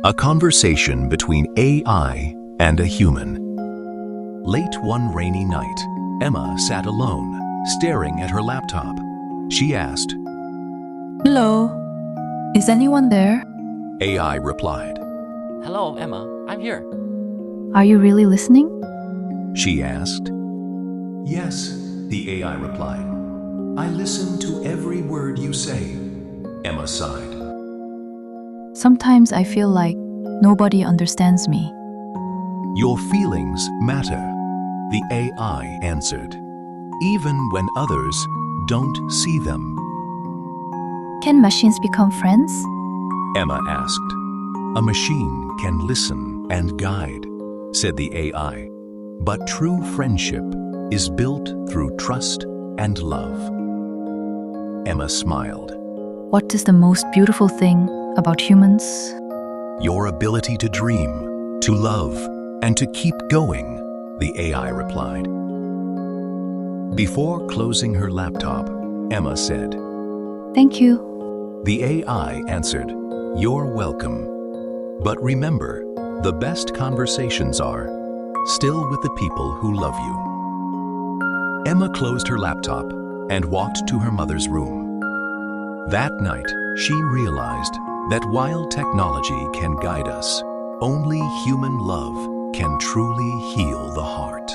A conversation between AI and a human. Late one rainy night, Emma sat alone, staring at her laptop. She asked, Hello, is anyone there? AI replied. Hello, Emma. I'm here. Are you really listening? She asked. Yes, the AI replied. I listen to every word you say. Emma sighed. Sometimes I feel like nobody understands me. Your feelings matter, the AI answered, even when others don't see them. Can machines become friends? Emma asked. A machine can listen and guide, said the AI, but true friendship is built through trust and love. Emma smiled. What is the most beautiful thing about humans? Your ability to dream, to love, and to keep going, the AI replied. Before closing her laptop, Emma said, Thank you. The AI answered, You're welcome. But remember, the best conversations are still with the people who love you. Emma closed her laptop and walked to her mother's room. That night, she realized that while technology can guide us, only human love can truly heal the heart.